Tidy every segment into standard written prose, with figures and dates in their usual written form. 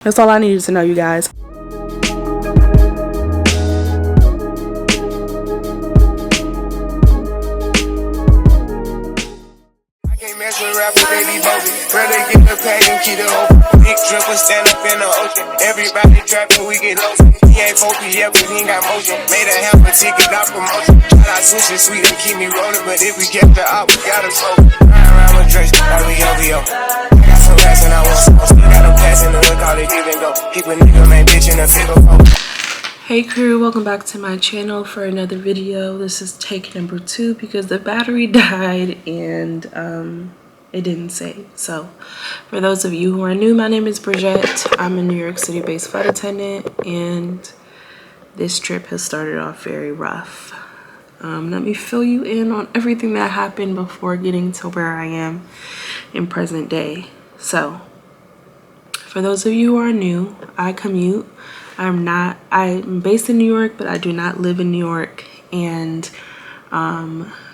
That's all I needed to know, you guys. Rappers, they be bogus. Brother, get the pack and keep it open. Big dripper, stand up in the ocean. Everybody trapping, we get low. He ain't focused yet, but he ain't got motion. Made a half a ticket, got promotion. I switch it sweet and keep me rolling. But if we kept the op, we got him smoke. Ride around with drinks, like we OVO. I got some rats and I want some. Still got them pass in the hood, call it give and go. Keep a nigga, man, bitch in a figure. Hey crew, welcome back to my channel for another video. This is take number 2 because the battery died and it didn't save. So for those of you who are new, my name is Bridgette. I'm a New York City based flight attendant and this trip has started off very rough. Let me fill you in on everything that happened before getting to where I am in present day. So for those of you who are new, I commute. I'm based in New York, but I do not live in New York, and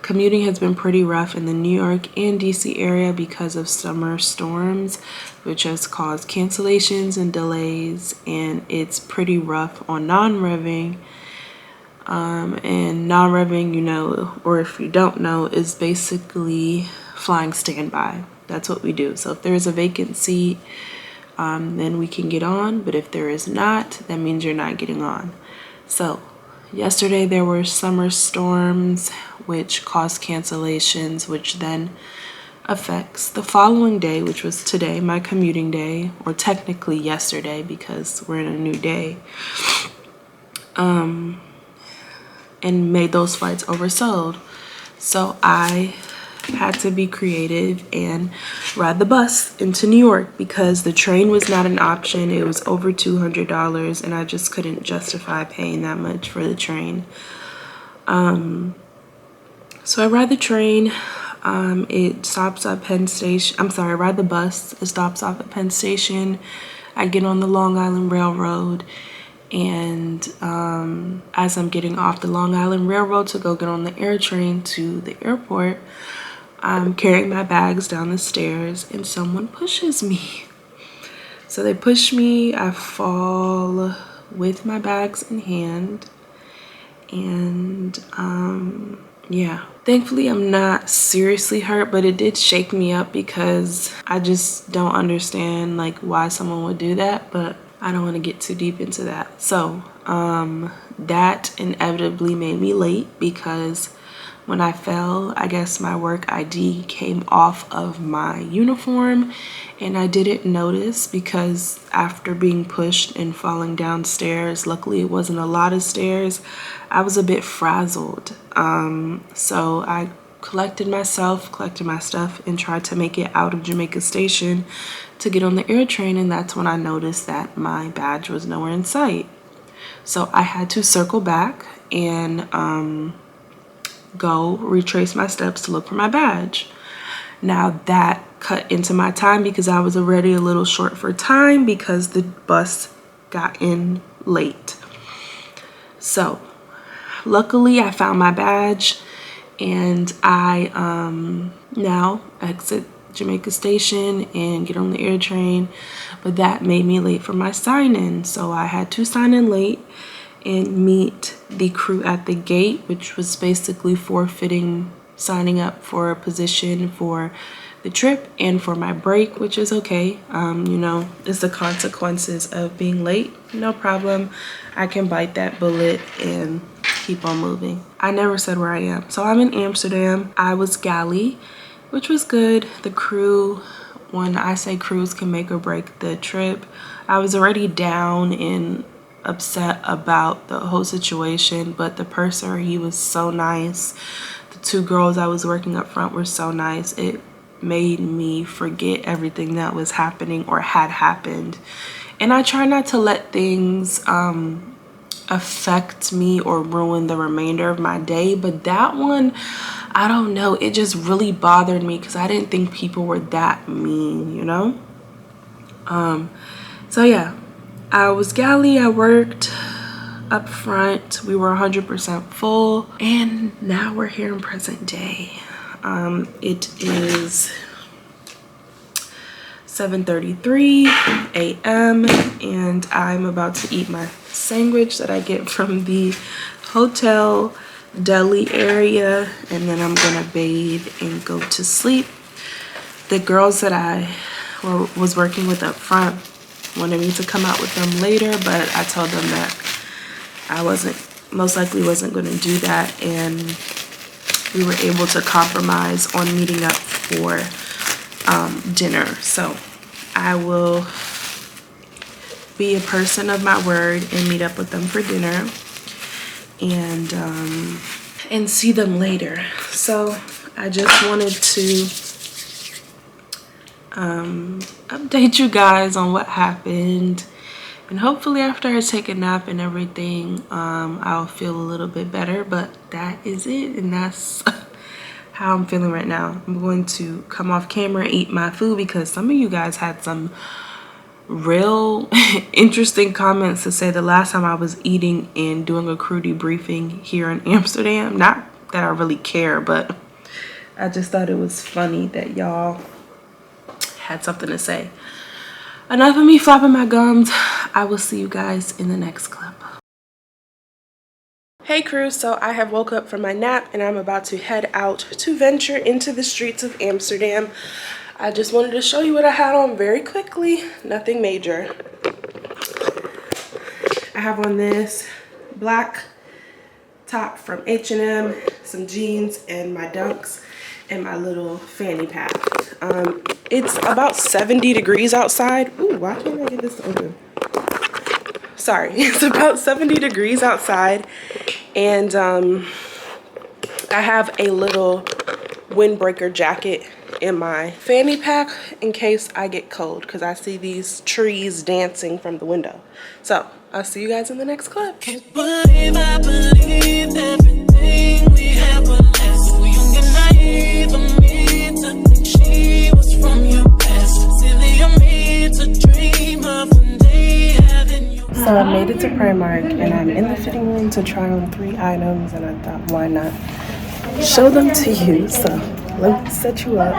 commuting has been pretty rough in the New York and DC area because of summer storms, which has caused cancellations and delays, and it's pretty rough on non-revving. And non-revving, you know, or if you don't know, is basically flying standby. That's what we do. So if there's a vacant seat, then we can get on, but if there is not, that means you're not getting on. So yesterday there were summer storms which caused cancellations, which then affects the following day, which was today, my commuting day, or technically yesterday because we're in a new day, and made those flights oversold. So I had to be creative and ride the bus into New York because the train was not an option. It was over $200 and I just couldn't justify paying that much for the train. So I ride the train. It stops at Penn Station. I'm sorry, I ride the bus. It stops off at Penn Station. I get on the Long Island Railroad, and as I'm getting off the Long Island Railroad to go get on the air train to the airport, I'm carrying my bags down the stairs and someone pushes me. So they push me, I fall with my bags in hand, and yeah. Thankfully I'm not seriously hurt, but it did shake me up because I just don't understand like why someone would do that, but I don't want to get too deep into that. So that inevitably made me late because when I fell, I guess my work ID came off of my uniform and I didn't notice because after being pushed and falling downstairs, luckily it wasn't a lot of stairs, I was a bit frazzled. So I collected my stuff and tried to make it out of Jamaica Station to get on the air train, and that's when I noticed that my badge was nowhere in sight. So I had to circle back and go retrace my steps to look for my badge. Now that cut into my time because I was already a little short for time because the bus got in late. So luckily I found my badge and I now exit Jamaica Station and get on the air train, but that made me late for my sign-in. So I had to sign in late and meet the crew at the gate, which was basically forfeiting signing up for a position for the trip and for my break, which is okay. You know, it's the consequences of being late. No problem. I can bite that bullet and keep on moving. I never said where I am. So I'm in Amsterdam. I was galley, which was good. The crew, when I say crews can make or break the trip, I was already down and upset about the whole situation, but the purser, he was so nice. The two girls I was working up front were so nice. It made me forget everything that was happening or had happened, and I try not to let things affect me or ruin the remainder of my day, but that one, I don't know, it just really bothered me because I didn't think people were that mean, you know. So yeah, I was galley. I worked up front. We were 100% full, and now we're here in present day. It is 7:33 a.m. and I'm about to eat my sandwich that I get from the hotel deli area, and then I'm gonna bathe and go to sleep. The girls that I was working with up front wanted me to come out with them later, but I told them that I most likely wasn't going to do that, and we were able to compromise on meeting up for dinner. So I will be a person of my word and meet up with them for dinner and see them later. So I just wanted to update you guys on what happened, and hopefully after I take a nap and everything, I'll feel a little bit better. But that is it, and that's how I'm feeling right now. I'm going to come off camera and eat my food because some of you guys had some real interesting comments to say the last time I was eating and doing a crew debriefing here in Amsterdam. Not that I really care, but I just thought it was funny that y'all had something to say. Enough of me flopping my gums. I will see you guys in the next clip. Hey crew, so I have woke up from my nap and I'm about to head out to venture into the streets of Amsterdam. I just wanted to show you what I had on very quickly, nothing major. I have on this black top from H&M, some jeans and my Dunks and my little fanny pack. It's about 70 degrees outside. Ooh, why can't I get this to open? Sorry, it's about 70 degrees outside, and I have a little windbreaker jacket in my fanny pack in case I get cold, because I see these trees dancing from the window. So I'll see you guys in the next clip. Can't believe I believed everything we had was less. So young and naive of me to think she was from your past. Silly of me to dream of one day having you. So I made it to Primark and I'm in the fitting room to try on 3 items, and I thought, why not show them to you? So let me set you up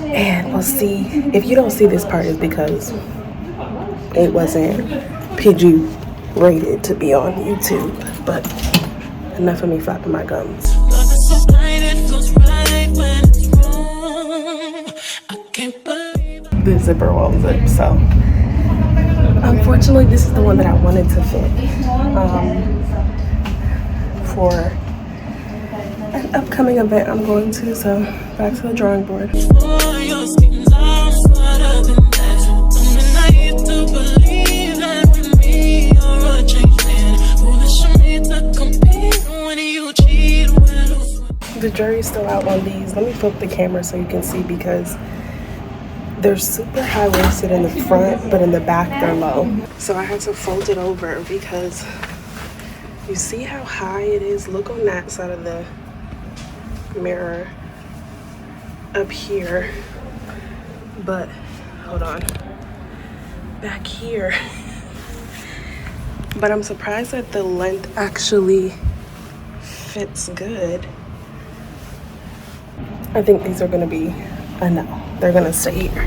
and we'll see. If you don't see this part, is because it wasn't PG rated to be on YouTube. But enough of me flapping my gums. Love is so blind, it feels right when it's wrong. I can't believe The zipper won't zip, so unfortunately this is the one that I wanted to fit for an upcoming event I'm going to. So back to the drawing board. for your schemes are smarter than that. Dumb and naive to believe that in me you're a changed man. Foolish of me to compete when you cheat. The jury's still out on these. Let me flip the camera so you can see, because they're super high-waisted in the front, but in the back they're low. So I had to fold it over because you see how high it is? Look on that side of the mirror up here. But hold on, back here. But I'm surprised that the length actually fits good. I think these are gonna be a no. They're gonna stay here.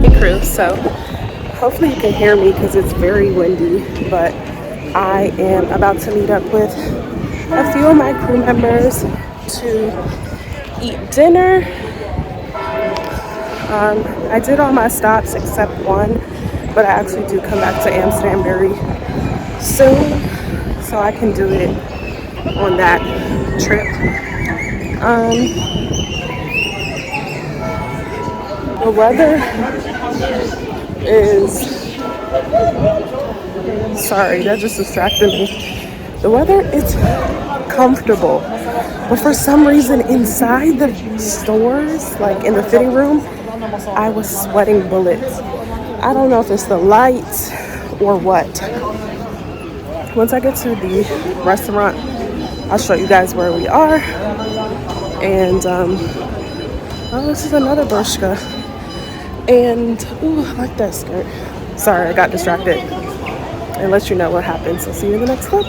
Hey crew, so hopefully you can hear me because it's very windy, but I am about to meet up with a few of my crew members to eat dinner. I did all my stops except one, but I actually do come back to Amsterdam very soon, so I can do it on that trip. The weather is, sorry, that just distracted me. The weather is comfortable, but for some reason inside the stores, like in the fitting room, I was sweating bullets. I don't know if it's the lights or what. Once I get to the restaurant, I'll show you guys where we are. And oh, this is another Bershka. And ooh, I like that skirt. Sorry, I got distracted. And let you know what happened. So see you in the next clip.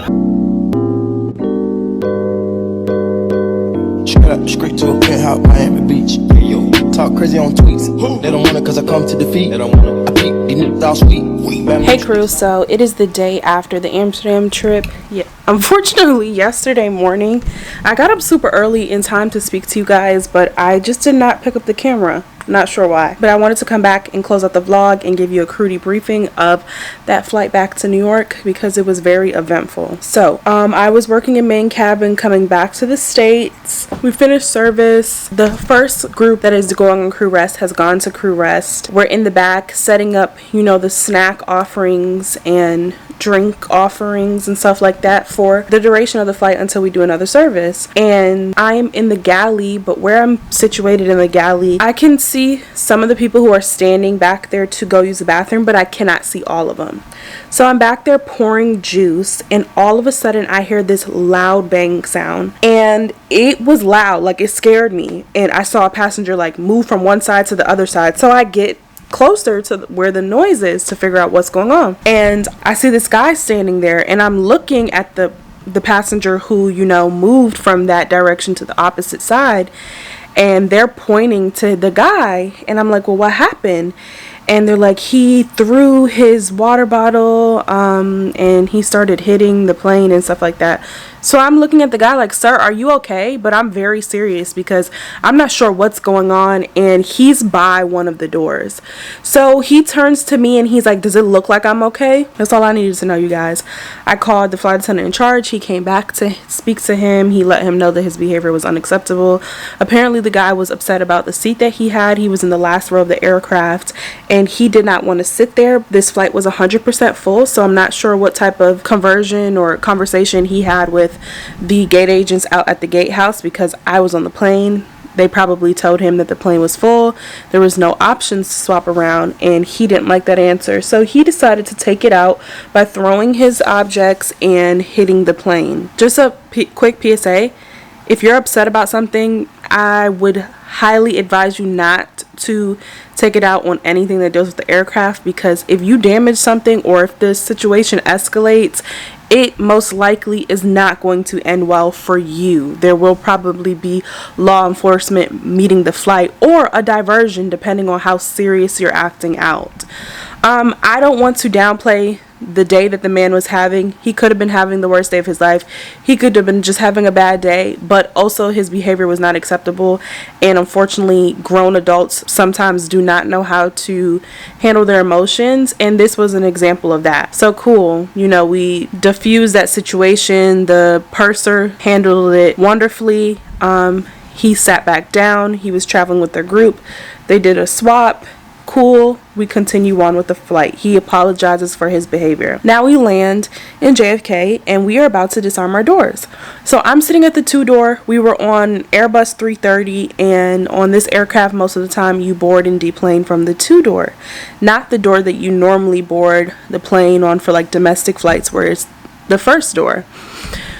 Straight up, straight to a penthouse, Miami Beach. Yo, talk crazy on tweets. They don't want it cause I come to defeat. They don't want it. I peek, these niggas all sweet. Hey crew, so it is the day after the Amsterdam trip. Yeah, unfortunately yesterday morning I got up super early in time to speak to you guys, but I just did not pick up the camera. Not sure why, but I wanted to come back and close out the vlog and give you a crew debriefing of that flight back to New York because it was very eventful. So I was working in main cabin coming back to the States. We finished service. The first group that is going on crew rest has gone to crew rest. We're in the back setting up, you know, the snack offerings and drink offerings and stuff like that for the duration of the flight until we do another service. And I'm in the galley, but where I'm situated in the galley, I can see some of the people who are standing back there to go use the bathroom, but I cannot see all of them. So I'm back there pouring juice, and all of a sudden I hear this loud bang sound, and it was loud, like it scared me. And I saw a passenger like move from one side to the other side, so I get closer to where the noise is to figure out what's going on. And I see this guy standing there, and I'm looking at the passenger who, you know, moved from that direction to the opposite side, and they're pointing to the guy, and I'm like, well, what happened? And they're like, he threw his water bottle and he started hitting the plane and stuff like that. So I'm looking at the guy like, sir, are you okay? But I'm very serious because I'm not sure what's going on, and he's by one of the doors. So he turns to me and he's like, does it look like I'm okay? That's all I needed to know, you guys. I called the flight attendant in charge. He came back to speak to him. He let him know that his behavior was unacceptable. Apparently the guy was upset about the seat that he had. He was in the last row of the aircraft and he did not want to sit there. This flight was 100% full, so I'm not sure what type of conversion or conversation he had with the gate agents out at the gatehouse, because I was on the plane. They probably told him that the plane was full. There was no options to swap around, and he didn't like that answer. So he decided to take it out by throwing his objects and hitting the plane. Just a quick PSA. If you're upset about something, I would highly advise you not to take it out on anything that deals with the aircraft, because if you damage something or if the situation escalates, it most likely is not going to end well for you. There will probably be law enforcement meeting the flight or a diversion depending on how serious you're acting out. I don't want to downplay the day that the man was having. He could have been having the worst day of his life. He could have been just having a bad day, but also his behavior was not acceptable. And unfortunately, grown adults sometimes do not know how to handle their emotions, and this was an example of that. So cool, you know, we diffused that situation. The purser handled it wonderfully. He sat back down. He was traveling with their group. They did a swap. Cool, we continue on with the flight. He apologizes for his behavior. Now we land in JFK and we are about to disarm our doors. So I'm sitting at the 2-door. We were on Airbus 330, and on this aircraft most of the time you board and deplane from the 2-door, not the door that you normally board the plane on for like domestic flights where it's the first door.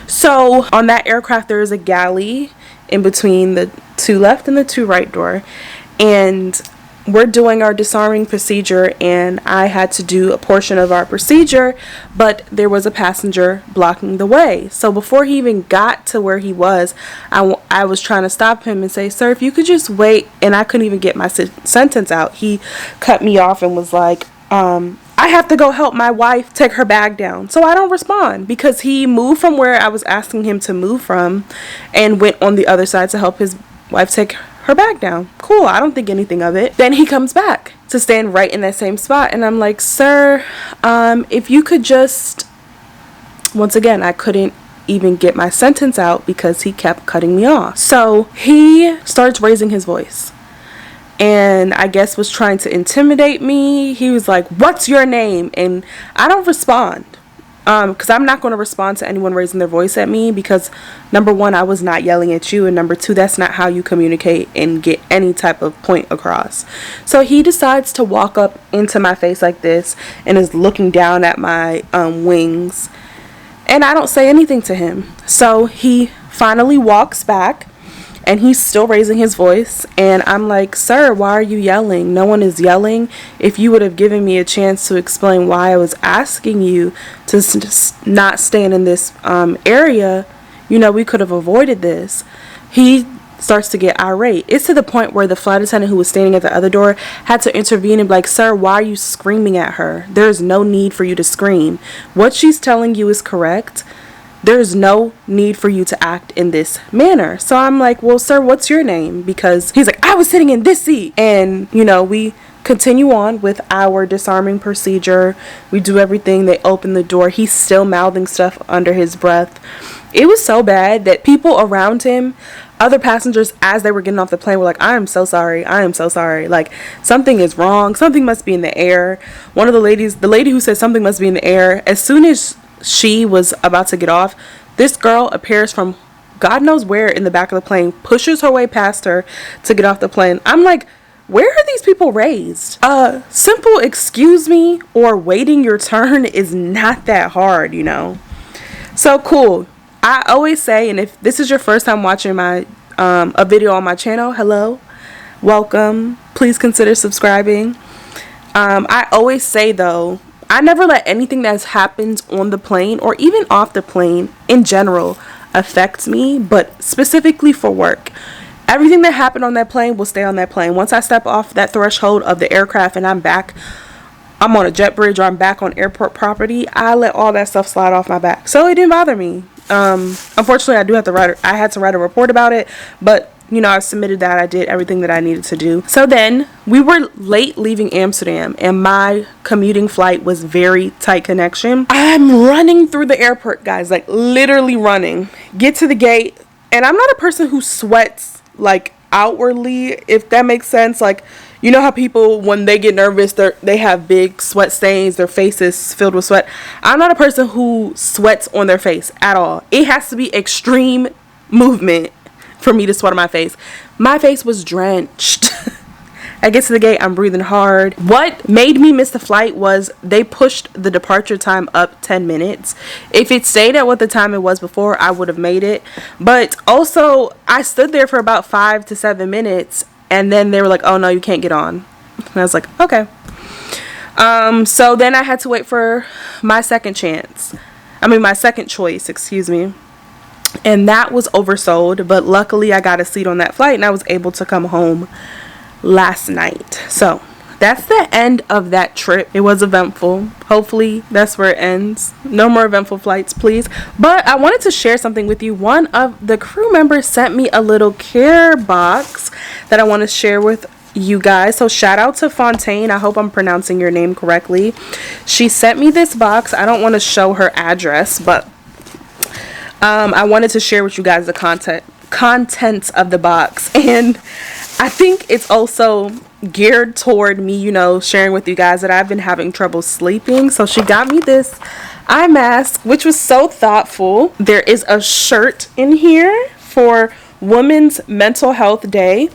So on that aircraft there is a galley in between the 2 left and the 2 right door, and we're doing our disarming procedure, and I had to do a portion of our procedure, but there was a passenger blocking the way. So before he even got to where he was, I was trying to stop him and say, sir, if you could just wait, and I couldn't even get my sentence out. He cut me off and was like, I have to go help my wife take her bag down. So I don't respond because he moved from where I was asking him to move from and went on the other side to help his wife take her bag down. Cool, I don't think anything of it. Then he comes back to stand right in that same spot, and I'm like, sir, if you could just, once again, I couldn't even get my sentence out because he kept cutting me off. So he starts raising his voice, and I guess was trying to intimidate me. He was like, what's your name? And I don't respond. Because I'm not going to respond to anyone raising their voice at me, because number one, I was not yelling at you, and number two, that's not how you communicate and get any type of point across. So he decides to walk up into my face like this and is looking down at my wings, and I don't say anything to him. So he finally walks back and he's still raising his voice. And I'm like, sir, why are you yelling? No one is yelling. If you would have given me a chance to explain why I was asking you to not stand in this area, you know, we could have avoided this. He starts to get irate. It's to the point where the flight attendant who was standing at the other door had to intervene and be like, sir, why are you screaming at her? There's no need for you to scream. What she's telling you is correct. There's no need for you to act in this manner. So I'm like, well, sir, what's your name? Because he's like, I was sitting in this seat. And, you know, we continue on with our disarming procedure. We do everything. They open the door. He's still mouthing stuff under his breath. It was so bad that people around him, other passengers, as they were getting off the plane, were like, I am so sorry. I am so sorry. Like, something is wrong. Something must be in the air. One of the lady who said something must be in the air, as soon as she was about to get off, this girl appears from God knows where in the back of the plane, pushes her way past her to get off the plane. I'm like, where are these people raised? Simple excuse me or waiting your turn is not that hard, you know. So cool. I always say, and if this is your first time watching my a video on my channel, hello, welcome. Please consider subscribing. I always say though, I never let anything that happens on the plane or even off the plane in general affect me, but specifically for work. Everything that happened on that plane will stay on that plane. Once I step off that threshold of the aircraft and I'm on a jet bridge or I'm back on airport property, I let all that stuff slide off my back. So it didn't bother me. Unfortunately, I had to write a report about it, but you know, I submitted that. I did everything that I needed to do. So then we were late leaving Amsterdam and my commuting flight was very tight connection. I'm running through the airport, guys, like literally running. Get to the gate, and I'm not a person who sweats like outwardly, if that makes sense. Like, you know how people, when they get nervous, they have big sweat stains, their face is filled with sweat. I'm not a person who sweats on their face at all. It has to be extreme movement for me to sweat on my face. My face was drenched. I get to the gate, I'm breathing hard. What made me miss the flight was they pushed the departure time up 10 minutes. If it stayed at what the time it was before, I would have made it. But also, I stood there for about 5 to 7 minutes, and then they were like, oh no, you can't get on. And I was like, okay. So then I had to wait for my second choice, excuse me. And that was oversold, but luckily I got a seat on that flight and I was able to come home last night. So that's the end of that trip. It was eventful. Hopefully that's where it ends. No more eventful flights, please. But I wanted to share something with you. One of the crew members sent me a little care box that I want to share with you guys. So shout out to Fontaine. I hope I'm pronouncing your name correctly. She sent me this box. I don't want to show her address, but I wanted to share with you guys the contents of the box, and I think it's also geared toward me, you know, sharing with you guys that I've been having trouble sleeping. So she got me this eye mask, which was so thoughtful. There is a shirt in here for Women's Mental Health Day.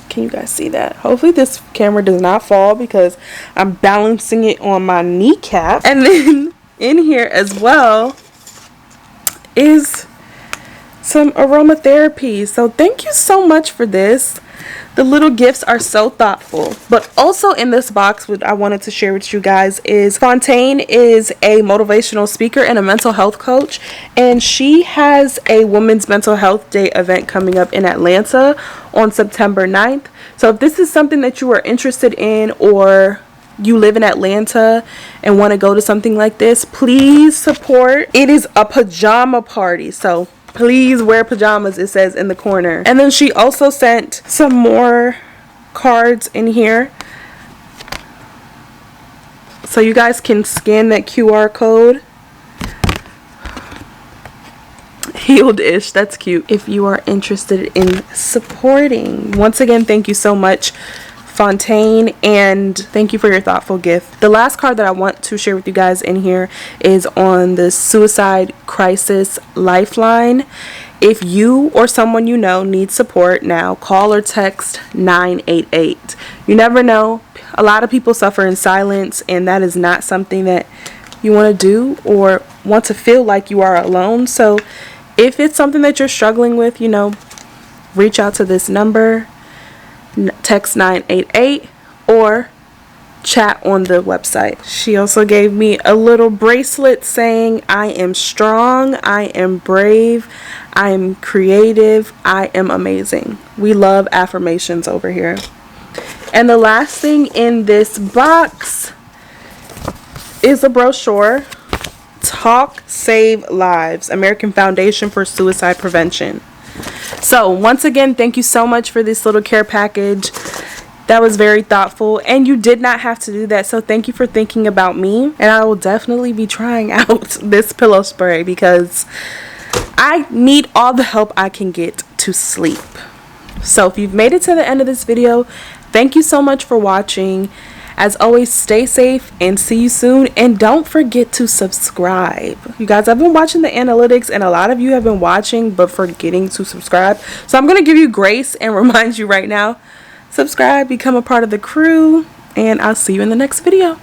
Can you guys see that? Hopefully this camera does not fall because I'm balancing it on my kneecap. And then in here as well is some aromatherapy. So thank you so much for this. The little gifts are so thoughtful. But also in this box, what I wanted to share with you guys is Fontaine is a motivational speaker and a mental health coach, and she has a Women's Mental Health Day event coming up in Atlanta on September 9th. So if this is something that you are interested in, or you live in Atlanta and want to go to something like this, please support. It is a pajama party, so please wear pajamas, it says in the corner. And then she also sent some more cards in here, so you guys can scan that QR code. Healed-ish, that's cute. If you are interested in supporting. Once again, thank you so much, Fontaine, and thank you for your thoughtful gift. The last card that I want to share with you guys in here is on the Suicide Crisis Lifeline. If you or someone you know needs support now, call or text 988. You never know. A lot of people suffer in silence, and that is not something that you want to do or want to feel like you are alone. So if it's something that you're struggling with, you know, reach out to this number, text 988, or chat on the website. She also gave me a little bracelet saying, I am strong, I am brave, I am creative, I am amazing. We love affirmations over here. And the last thing in this box is a brochure. Talk Save Lives, American Foundation for Suicide Prevention. So once again, thank you so much for this little care package. That was very thoughtful, and you did not have to do that, so thank you for thinking about me. And I will definitely be trying out this pillow spray because I need all the help I can get to sleep. So if you've made it to the end of this video, thank you so much for watching. As always, stay safe and see you soon. And don't forget to subscribe. You guys, I've been watching the analytics and a lot of you have been watching but forgetting to subscribe. So I'm going to give you grace and remind you right now. Subscribe, become a part of the crew, and I'll see you in the next video.